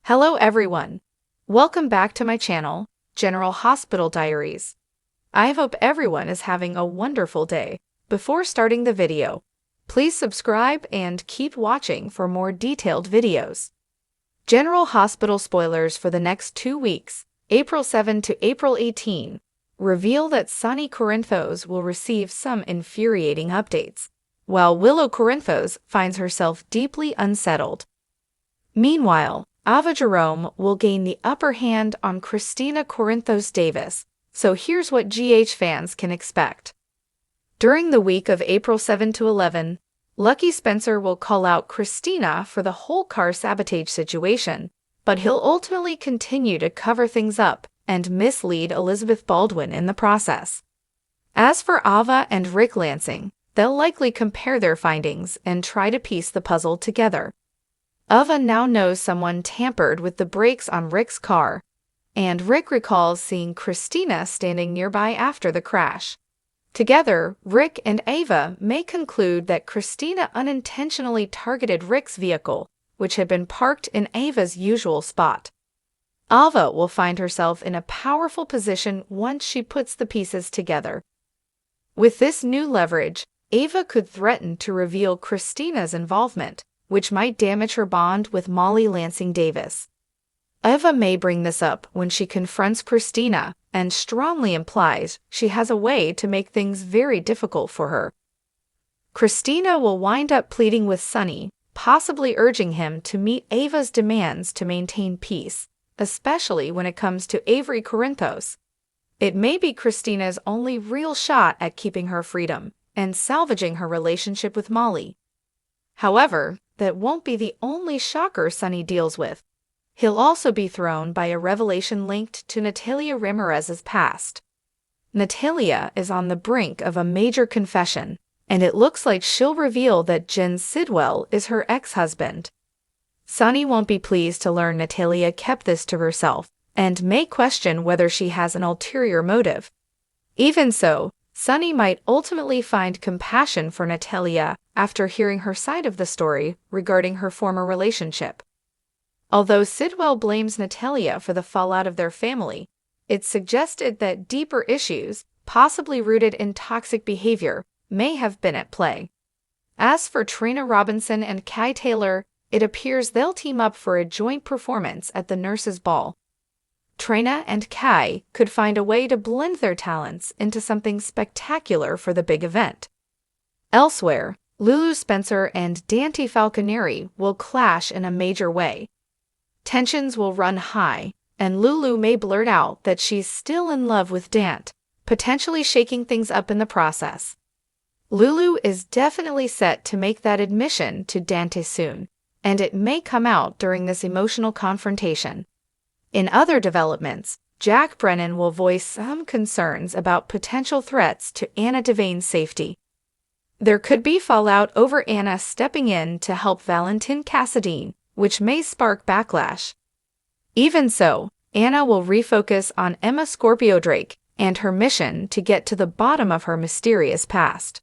Hello everyone. Welcome back to my channel, General Hospital Diaries. I hope everyone is having a wonderful day. Before starting the video, please subscribe and keep watching for more detailed videos. General Hospital spoilers for the next 2 weeks, April 7 to April 18, reveal that Sonny Corinthos will receive some infuriating updates, while Willow Corinthos finds herself deeply unsettled. Meanwhile, Ava Jerome will gain the upper hand on Kristina Corinthos Davis, so here's what GH fans can expect. During the week of April 7 to 11, Lucky Spencer will call out Kristina for the whole car sabotage situation, but he'll ultimately continue to cover things up and mislead Elizabeth Baldwin in the process. As for Ava and Rick Lansing, they'll likely compare their findings and try to piece the puzzle together. Ava now knows someone tampered with the brakes on Rick's car, and Rick recalls seeing Kristina standing nearby after the crash. Together, Rick and Ava may conclude that Kristina unintentionally targeted Rick's vehicle, which had been parked in Ava's usual spot. Ava will find herself in a powerful position once she puts the pieces together. With this new leverage, Ava could threaten to reveal Kristina's involvement, which might damage her bond with Molly Lansing Davis. Ava may bring this up when she confronts Kristina and strongly implies she has a way to make things very difficult for her. Kristina will wind up pleading with Sonny, possibly urging him to meet Ava's demands to maintain peace, especially when it comes to Avery Corinthos. It may be Kristina's only real shot at keeping her freedom and salvaging her relationship with Molly. However, that won't be the only shocker Sonny deals with. He'll also be thrown by a revelation linked to Natalia Ramirez's past. Natalia is on the brink of a major confession, and it looks like she'll reveal that Jen Sidwell is her ex-husband. Sonny won't be pleased to learn Natalia kept this to herself, and may question whether she has an ulterior motive. Even so, Sonny might ultimately find compassion for Natalia after hearing her side of the story regarding her former relationship. Although Sidwell blames Natalia for the fallout of their family, it's suggested that deeper issues, possibly rooted in toxic behavior, may have been at play. As for Trina Robinson and Kai Taylor, it appears they'll team up for a joint performance at the Nurses' Ball. Trina and Kai could find a way to blend their talents into something spectacular for the big event. Elsewhere, Lulu Spencer and Dante Falconeri will clash in a major way. Tensions will run high, and Lulu may blurt out that she's still in love with Dante, potentially shaking things up in the process. Lulu is definitely set to make that admission to Dante soon, and it may come out during this emotional confrontation. In other developments, Jack Brennan will voice some concerns about potential threats to Anna Devane's safety. There could be fallout over Anna stepping in to help Valentin Cassadine, which may spark backlash. Even so, Anna will refocus on Emma Scorpio Drake and her mission to get to the bottom of her mysterious past.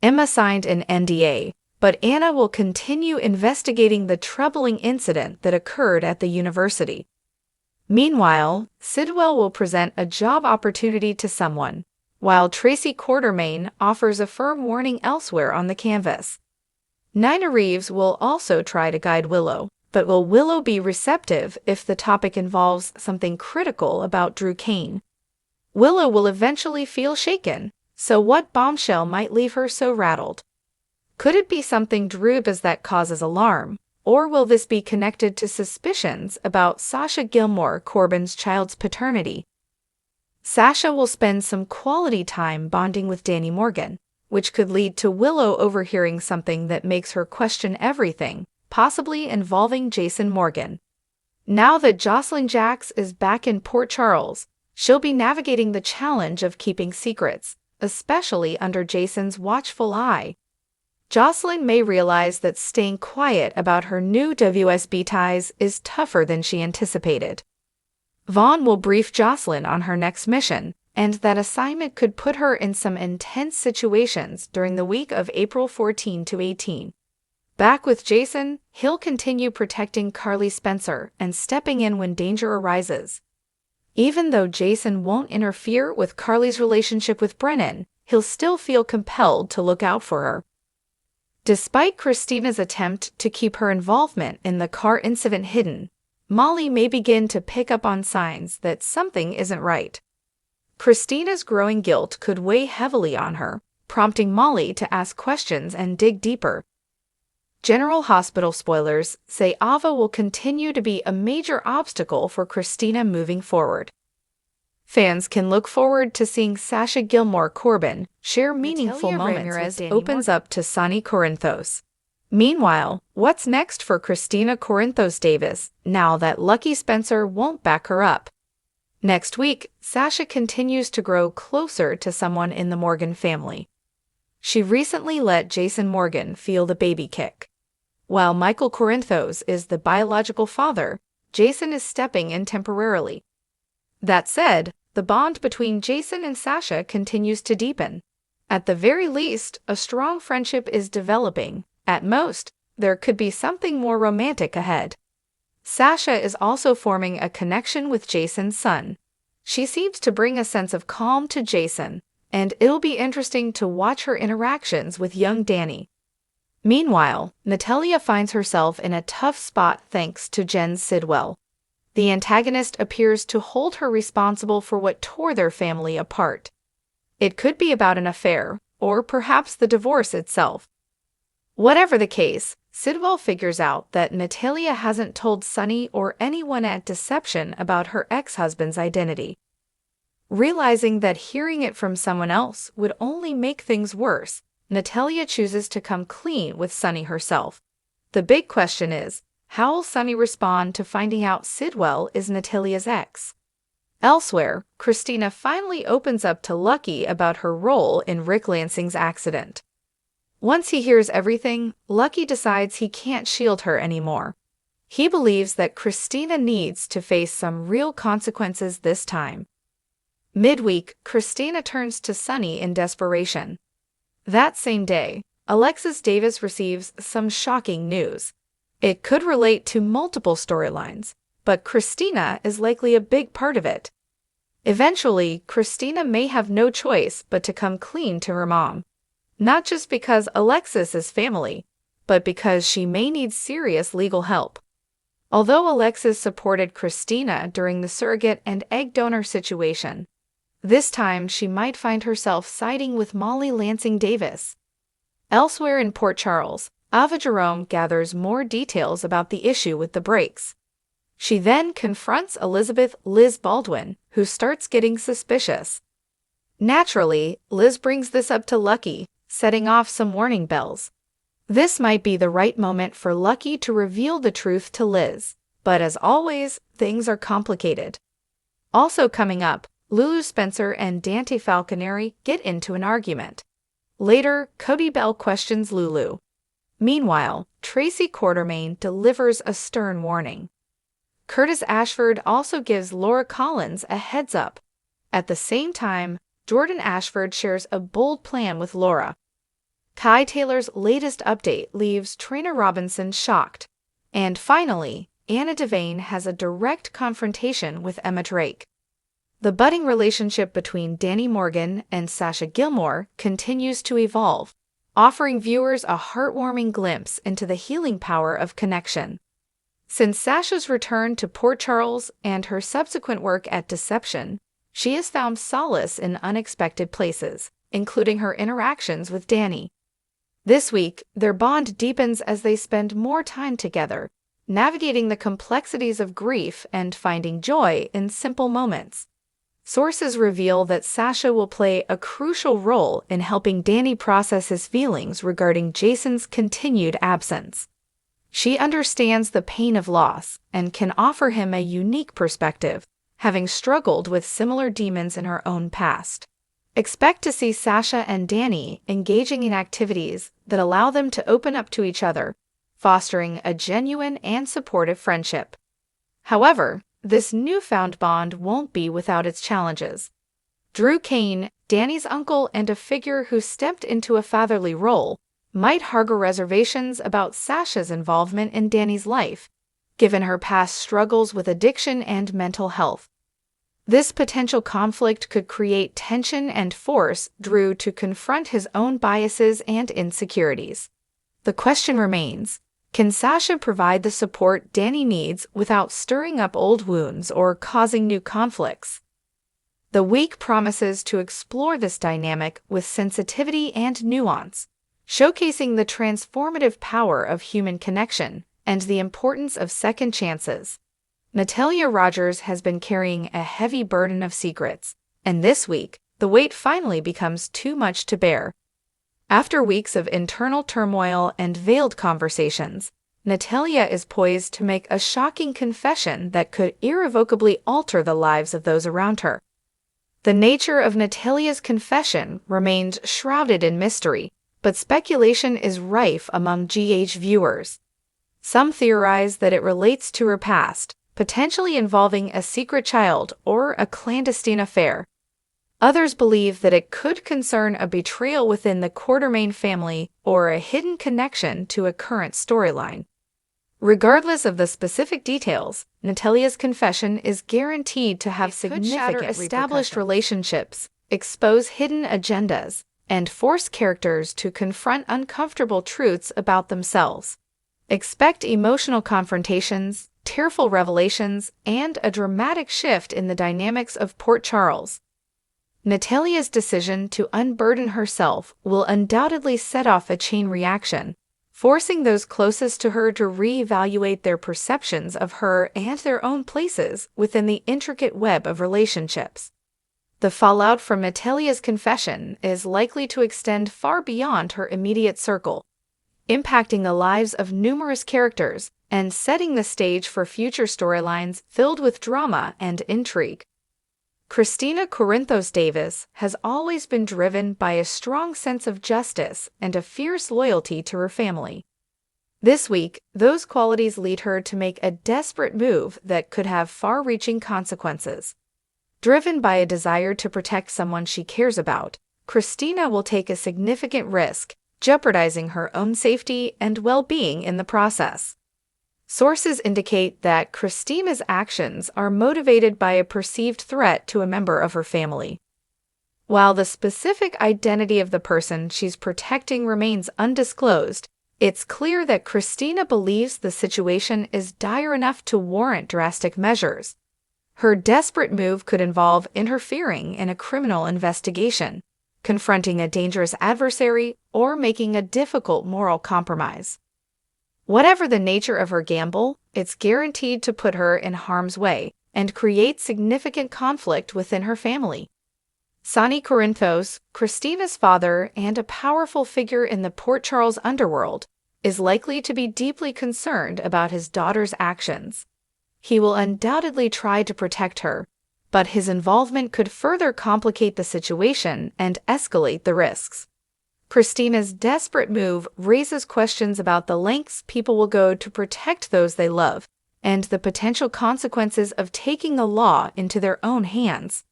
Emma signed an NDA, but Anna will continue investigating the troubling incident that occurred at the university. Meanwhile, Sidwell will present a job opportunity to someone, while Tracy Quartermain offers a firm warning elsewhere on the canvas. Nina Reeves will also try to guide Willow, but will Willow be receptive if the topic involves something critical about Drew Kane? Willow will eventually feel shaken, so what bombshell might leave her so rattled? Could it be something Drew does that causes alarm? Or will this be connected to suspicions about Sasha Gilmore Corbin's child's paternity? Sasha will spend some quality time bonding with Danny Morgan, which could lead to Willow overhearing something that makes her question everything, possibly involving Jason Morgan. Now that Jocelyn Jacks is back in Port Charles, she'll be navigating the challenge of keeping secrets, especially under Jason's watchful eye. Jocelyn may realize that staying quiet about her new WSB ties is tougher than she anticipated. Vaughn will brief Jocelyn on her next mission, and that assignment could put her in some intense situations during the week of April 14 to 18. Back with Jason, he'll continue protecting Carly Spencer and stepping in when danger arises. Even though Jason won't interfere with Carly's relationship with Brennan, he'll still feel compelled to look out for her. Despite Kristina's attempt to keep her involvement in the car incident hidden, Molly may begin to pick up on signs that something isn't right. Kristina's growing guilt could weigh heavily on her, prompting Molly to ask questions and dig deeper. General Hospital spoilers say Ava will continue to be a major obstacle for Kristina moving forward. Fans can look forward to seeing Sasha Gilmore Corbin share meaningful moments as opens up to Sonny Corinthos. Meanwhile, what's next for Kristina Corinthos Davis now that Lucky Spencer won't back her up? Next week, Sasha continues to grow closer to someone in the Morgan family. She recently let Jason Morgan feel the baby kick. While Michael Corinthos is the biological father, Jason is stepping in temporarily. That said, the bond between Jason and Sasha continues to deepen. At the very least, a strong friendship is developing. At most, there could be something more romantic ahead. Sasha is also forming a connection with Jason's son. She seems to bring a sense of calm to Jason, and it'll be interesting to watch her interactions with young Danny. Meanwhile, Natalia finds herself in a tough spot thanks to Jen Sidwell. The antagonist appears to hold her responsible for what tore their family apart. It could be about an affair, or perhaps the divorce itself. Whatever the case, Sidwell figures out that Natalia hasn't told Sonny or anyone at Deception about her ex-husband's identity. Realizing that hearing it from someone else would only make things worse, Natalia chooses to come clean with Sonny herself. The big question is, how will Sonny respond to finding out Sidwell is Natalia's ex? Elsewhere, Kristina finally opens up to Lucky about her role in Rick Lansing's accident. Once he hears everything, Lucky decides he can't shield her anymore. He believes that Kristina needs to face some real consequences this time. Midweek, Kristina turns to Sonny in desperation. That same day, Alexis Davis receives some shocking news. It could relate to multiple storylines, but Kristina is likely a big part of it. Eventually, Kristina may have no choice but to come clean to her mom. Not just because Alexis is family, but because she may need serious legal help. Although Alexis supported Kristina during the surrogate and egg donor situation, this time she might find herself siding with Molly Lansing Davis. Elsewhere in Port Charles, Ava Jerome gathers more details about the issue with the brakes. She then confronts Elizabeth Liz Baldwin, who starts getting suspicious. Naturally, Liz brings this up to Lucky, setting off some warning bells. This might be the right moment for Lucky to reveal the truth to Liz, but as always, things are complicated. Also coming up, Lulu Spencer and Dante Falconeri get into an argument. Later, Cody Bell questions Lulu. Meanwhile, Tracy Quartermain delivers a stern warning. Curtis Ashford also gives Laura Collins a heads up. At the same time, Jordan Ashford shares a bold plan with Laura. Kai Taylor's latest update leaves Trina Robinson shocked. And finally, Anna Devane has a direct confrontation with Emma Drake. The budding relationship between Danny Morgan and Sasha Gilmore continues to evolve, offering viewers a heartwarming glimpse into the healing power of connection. Since Sasha's return to Port Charles and her subsequent work at Deception, she has found solace in unexpected places, including her interactions with Danny. This week, their bond deepens as they spend more time together, navigating the complexities of grief and finding joy in simple moments. Sources reveal that Sasha will play a crucial role in helping Danny process his feelings regarding Jason's continued absence. She understands the pain of loss and can offer him a unique perspective, having struggled with similar demons in her own past. Expect to see Sasha and Danny engaging in activities that allow them to open up to each other, fostering a genuine and supportive friendship. However, this newfound bond won't be without its challenges. Drew Kane, Danny's uncle and a figure who stepped into a fatherly role, might harbor reservations about Sasha's involvement in Danny's life, given her past struggles with addiction and mental health. This potential conflict could create tension and force Drew to confront his own biases and insecurities. The question remains, can Sasha provide the support Danny needs without stirring up old wounds or causing new conflicts? The week promises to explore this dynamic with sensitivity and nuance, showcasing the transformative power of human connection and the importance of second chances. Natalia Rogers has been carrying a heavy burden of secrets, and this week, the weight finally becomes too much to bear. After weeks of internal turmoil and veiled conversations, Natalia is poised to make a shocking confession that could irrevocably alter the lives of those around her. The nature of Natalia's confession remains shrouded in mystery, but speculation is rife among GH viewers. Some theorize that it relates to her past, potentially involving a secret child or a clandestine affair. Others believe that it could concern a betrayal within the Quartermain family or a hidden connection to a current storyline. Regardless of the specific details, Natalia's confession is guaranteed to have significant established relationships, expose hidden agendas, and force characters to confront uncomfortable truths about themselves. Expect emotional confrontations, tearful revelations, and a dramatic shift in the dynamics of Port Charles. Natalia's decision to unburden herself will undoubtedly set off a chain reaction, forcing those closest to her to reevaluate their perceptions of her and their own places within the intricate web of relationships. The fallout from Natalia's confession is likely to extend far beyond her immediate circle, impacting the lives of numerous characters and setting the stage for future storylines filled with drama and intrigue. Kristina Corinthos Davis has always been driven by a strong sense of justice and a fierce loyalty to her family. This week, those qualities lead her to make a desperate move that could have far-reaching consequences. Driven by a desire to protect someone she cares about, Kristina will take a significant risk, jeopardizing her own safety and well-being in the process. Sources indicate that Kristina's actions are motivated by a perceived threat to a member of her family. While the specific identity of the person she's protecting remains undisclosed, it's clear that Kristina believes the situation is dire enough to warrant drastic measures. Her desperate move could involve interfering in a criminal investigation, confronting a dangerous adversary, or making a difficult moral compromise. Whatever the nature of her gamble, it's guaranteed to put her in harm's way and create significant conflict within her family. Sonny Corinthos, Kristina's father and a powerful figure in the Port Charles underworld, is likely to be deeply concerned about his daughter's actions. He will undoubtedly try to protect her, but his involvement could further complicate the situation and escalate the risks. Kristina's desperate move raises questions about the lengths people will go to protect those they love and the potential consequences of taking the law into their own hands.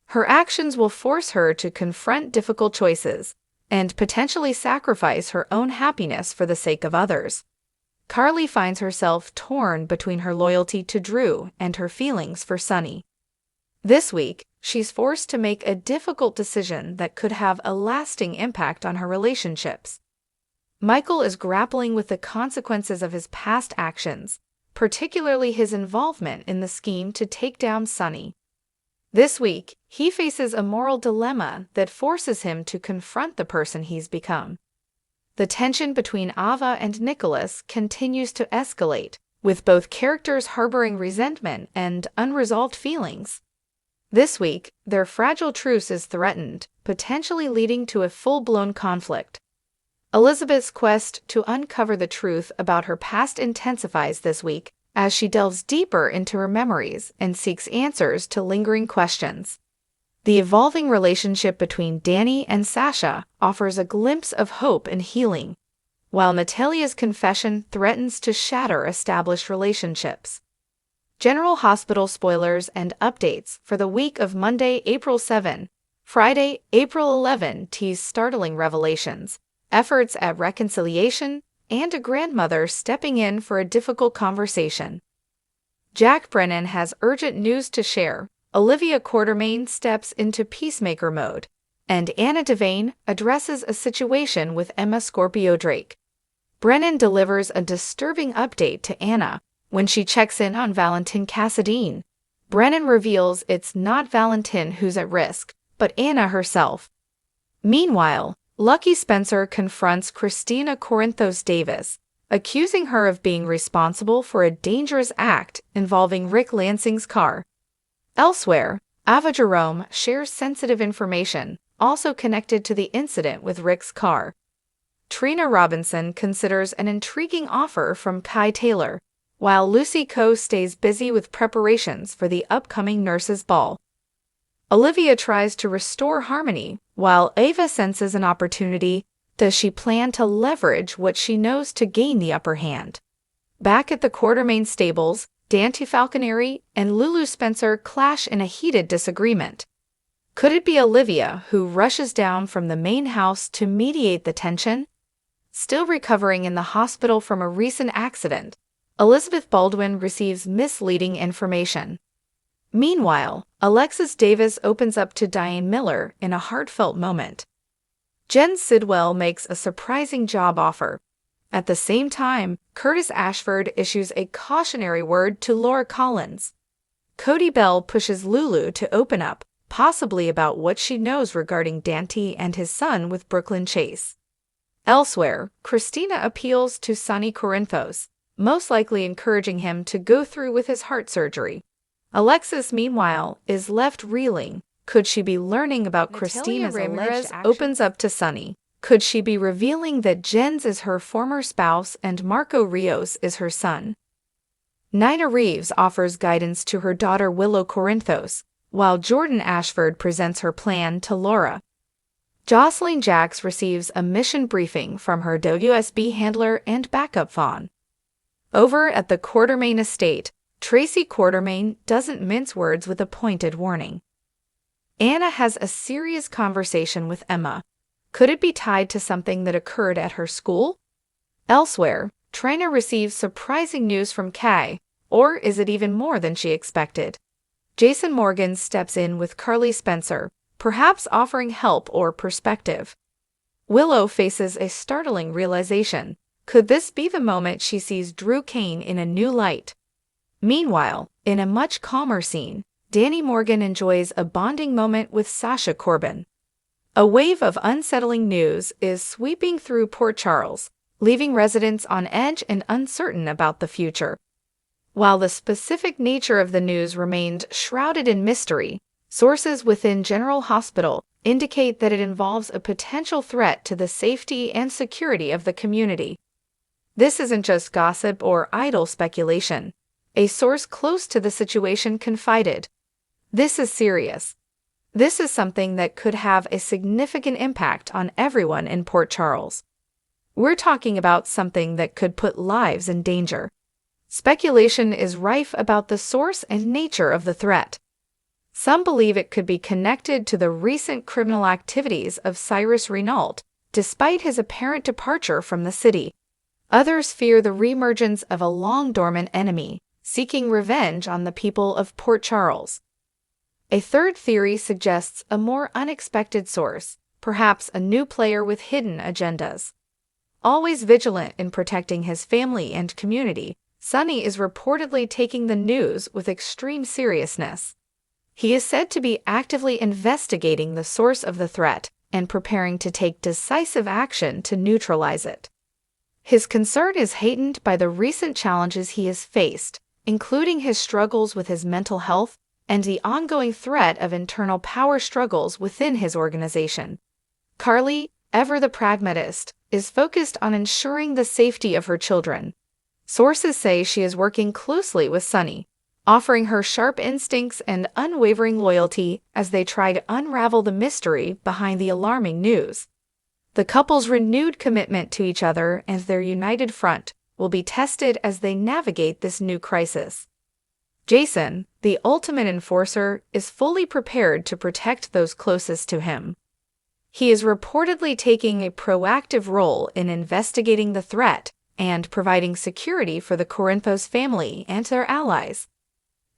Her actions will force her to confront difficult choices and potentially sacrifice her own happiness for the sake of others. Carly finds herself torn between her loyalty to Drew and her feelings for Sonny. This week, she's forced to make a difficult decision that could have a lasting impact on her relationships. Michael is grappling with the consequences of his past actions, particularly his involvement in the scheme to take down Sonny. This week, he faces a moral dilemma that forces him to confront the person he's become. The tension between Ava and Nicholas continues to escalate, with both characters harboring resentment and unresolved feelings. This week, their fragile truce is threatened, potentially leading to a full-blown conflict. Elizabeth's quest to uncover the truth about her past intensifies this week as she delves deeper into her memories and seeks answers to lingering questions. The evolving relationship between Danny and Sasha offers a glimpse of hope and healing, while Natalia's confession threatens to shatter established relationships. General Hospital spoilers and updates for the week of Monday, April 7, Friday, April 11 tease startling revelations, efforts at reconciliation, and a grandmother stepping in for a difficult conversation. Jack Brennan has urgent news to share. Olivia Quartermaine steps into peacemaker mode, and Anna Devane addresses a situation with Emma Scorpio Drake. Brennan delivers a disturbing update to Anna when she checks in on Valentin Cassadine. Brennan reveals it's not Valentin who's at risk, but Anna herself. Meanwhile, Lucky Spencer confronts Kristina Corinthos Davis, accusing her of being responsible for a dangerous act involving Rick Lansing's car. Elsewhere, Ava Jerome shares sensitive information, also connected to the incident with Rick's car. Trina Robinson considers an intriguing offer from Kai Taylor, while Lucy Coe stays busy with preparations for the upcoming nurses' ball. Olivia tries to restore harmony, while Ava senses an opportunity. Does she plan to leverage what she knows to gain the upper hand? Back at the Quartermaine stables, Dante Falconeri and Lulu Spencer clash in a heated disagreement. Could it be Olivia who rushes down from the main house to mediate the tension? Still recovering in the hospital from a recent accident, Elizabeth Baldwin receives misleading information. Meanwhile, Alexis Davis opens up to Diane Miller in a heartfelt moment. Jen Sidwell makes a surprising job offer. At the same time, Curtis Ashford issues a cautionary word to Laura Collins. Cody Bell pushes Lulu to open up, possibly about what she knows regarding Dante and his son with Brooklyn Chase. Elsewhere, Kristina appeals to Sonny Corinthos, most likely encouraging him to go through with his heart surgery. Alexis, meanwhile, is left reeling. Could she be learning about Kristina's Ramirez opens up to Sonny? Could she be revealing that Jens is her former spouse and Marco Rios is her son? Nina Reeves offers guidance to her daughter Willow Corinthos, while Jordan Ashford presents her plan to Laura. Jocelyn Jacks receives a mission briefing from her WSB handler and backup fawn. Over at the Quartermaine estate, Tracy Quartermaine doesn't mince words with a pointed warning. Anna has a serious conversation with Emma. Could it be tied to something that occurred at her school? Elsewhere, Trina receives surprising news from Kai, or is it even more than she expected? Jason Morgan steps in with Carly Spencer, perhaps offering help or perspective. Willow faces a startling realization. Could this be the moment she sees Drew Kane in a new light? Meanwhile, in a much calmer scene, Danny Morgan enjoys a bonding moment with Sasha Corbin. A wave of unsettling news is sweeping through Port Charles, leaving residents on edge and uncertain about the future. While the specific nature of the news remained shrouded in mystery, sources within General Hospital indicate that it involves a potential threat to the safety and security of the community. This isn't just gossip or idle speculation. A source close to the situation confided, "This is serious. This is something that could have a significant impact on everyone in Port Charles. We're talking about something that could put lives in danger." Speculation is rife about the source and nature of the threat. Some believe it could be connected to the recent criminal activities of Cyrus Renault, despite his apparent departure from the city. Others fear the reemergence of a long-dormant enemy, seeking revenge on the people of Port Charles. A third theory suggests a more unexpected source, perhaps a new player with hidden agendas. Always vigilant in protecting his family and community, Sonny is reportedly taking the news with extreme seriousness. He is said to be actively investigating the source of the threat and preparing to take decisive action to neutralize it. His concern is heightened by the recent challenges he has faced, including his struggles with his mental health and the ongoing threat of internal power struggles within his organization. Carly, ever the pragmatist, is focused on ensuring the safety of her children. Sources say she is working closely with Sonny, offering her sharp instincts and unwavering loyalty as they try to unravel the mystery behind the alarming news. The couple's renewed commitment to each other and their united front will be tested as they navigate this new crisis. Jason, the ultimate enforcer, is fully prepared to protect those closest to him. He is reportedly taking a proactive role in investigating the threat and providing security for the Corinthos family and their allies.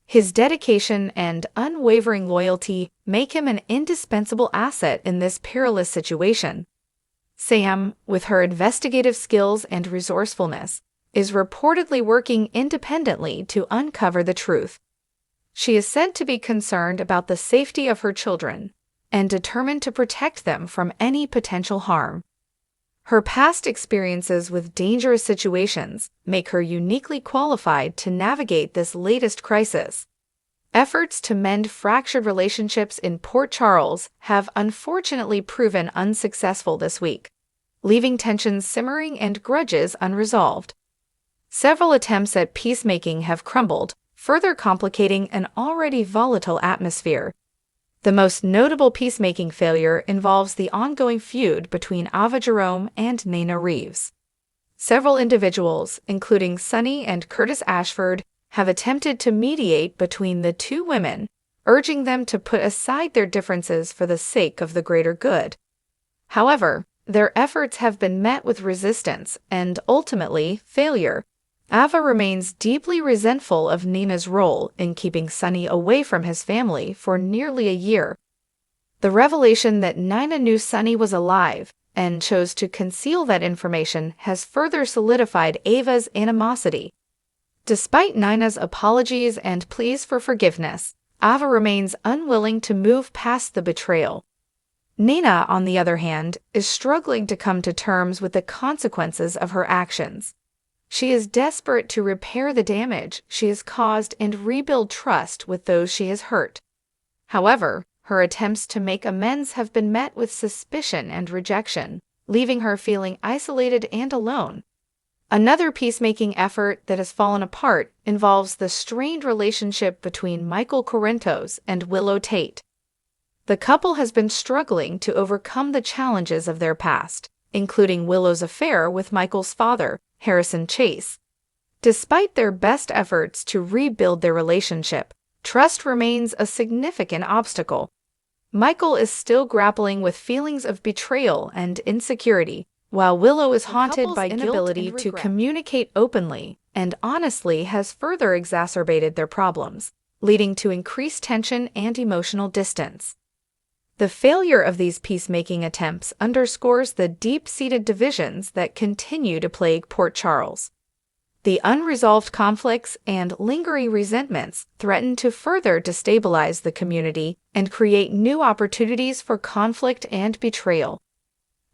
His dedication and unwavering loyalty make him an indispensable asset in this perilous situation. Sam, with her investigative skills and resourcefulness, is reportedly working independently to uncover the truth. She is said to be concerned about the safety of her children and determined to protect them from any potential harm. Her past experiences with dangerous situations make her uniquely qualified to navigate this latest crisis. Efforts to mend fractured relationships in Port Charles have unfortunately proven unsuccessful this week, leaving tensions simmering and grudges unresolved. Several attempts at peacemaking have crumbled, further complicating an already volatile atmosphere. The most notable peacemaking failure involves the ongoing feud between Ava Jerome and Nina Reeves. Several individuals, including Sonny and Curtis Ashford, have attempted to mediate between the two women, urging them to put aside their differences for the sake of the greater good. However, their efforts have been met with resistance and, ultimately, failure. Ava remains deeply resentful of Nina's role in keeping Sonny away from his family for nearly a year. The revelation that Nina knew Sonny was alive and chose to conceal that information has further solidified Ava's animosity. Despite Nina's apologies and pleas for forgiveness, Ava remains unwilling to move past the betrayal. Nina, on the other hand, is struggling to come to terms with the consequences of her actions. She is desperate to repair the damage she has caused and rebuild trust with those she has hurt. However, her attempts to make amends have been met with suspicion and rejection, leaving her feeling isolated and alone. Another peacemaking effort that has fallen apart involves the strained relationship between Michael Corinthos and Willow Tate. The couple has been struggling to overcome the challenges of their past, including Willow's affair with Michael's father, Harrison Chase. Despite their best efforts to rebuild their relationship, trust remains a significant obstacle. Michael is still grappling with feelings of betrayal and insecurity, while Willow is haunted by inability to communicate openly and honestly has further exacerbated their problems, leading to increased tension and emotional distance. The failure of these peacemaking attempts underscores the deep-seated divisions that continue to plague Port Charles. The unresolved conflicts and lingering resentments threaten to further destabilize the community and create new opportunities for conflict and betrayal.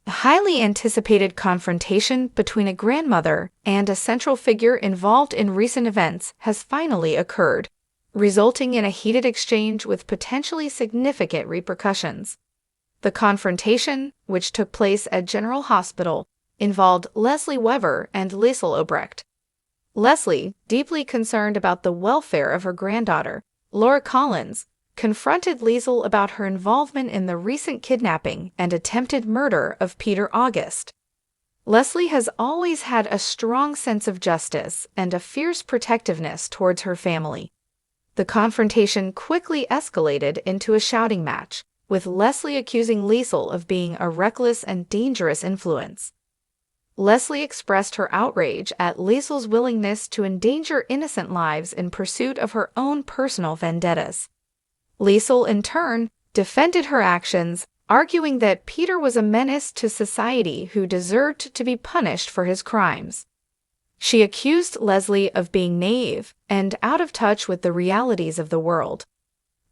A highly anticipated confrontation between a grandmother and a central figure involved in recent events has finally occurred, resulting in a heated exchange with potentially significant repercussions. The confrontation, which took place at General Hospital, involved Leslie Weber and Liesl Obrecht. Leslie, deeply concerned about the welfare of her granddaughter, Laura Collins, confronted Liesl about her involvement in the recent kidnapping and attempted murder of Peter August. Leslie has always had a strong sense of justice and a fierce protectiveness towards her family. The confrontation quickly escalated into a shouting match, with Leslie accusing Liesl of being a reckless and dangerous influence. Leslie expressed her outrage at Liesl's willingness to endanger innocent lives in pursuit of her own personal vendettas. Liesl, in turn, defended her actions, arguing that Peter was a menace to society who deserved to be punished for his crimes. She accused Leslie of being naive and out of touch with the realities of the world.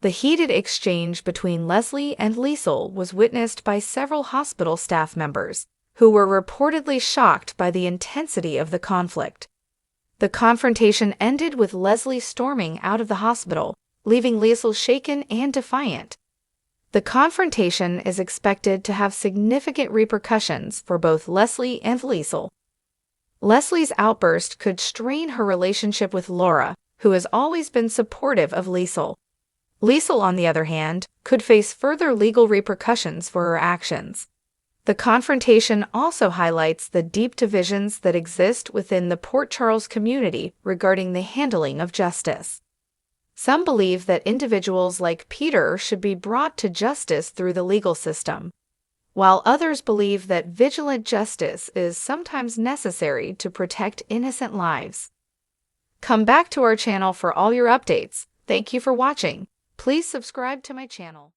The heated exchange between Leslie and Liesl was witnessed by several hospital staff members, who were reportedly shocked by the intensity of the conflict. The confrontation ended with Leslie storming out of the hospital, leaving Liesl shaken and defiant. The confrontation is expected to have significant repercussions for both Leslie and Liesl. Leslie's outburst could strain her relationship with Laura, who has always been supportive of Liesl. Liesl, on the other hand, could face further legal repercussions for her actions. The confrontation also highlights the deep divisions that exist within the Port Charles community regarding the handling of justice. Some believe that individuals like Peter should be brought to justice through the legal system, while others believe that vigilant justice is sometimes necessary to protect innocent lives. Come back to our channel for all your updates. Thank you for watching. Please subscribe to my channel.